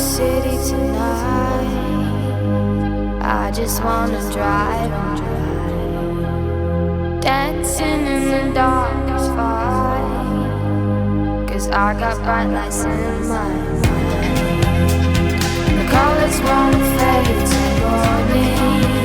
city tonight. I just wanna drive, dancing in the dark is fine, 'cause I got bright lights in my mind. The colors won't fade till morning.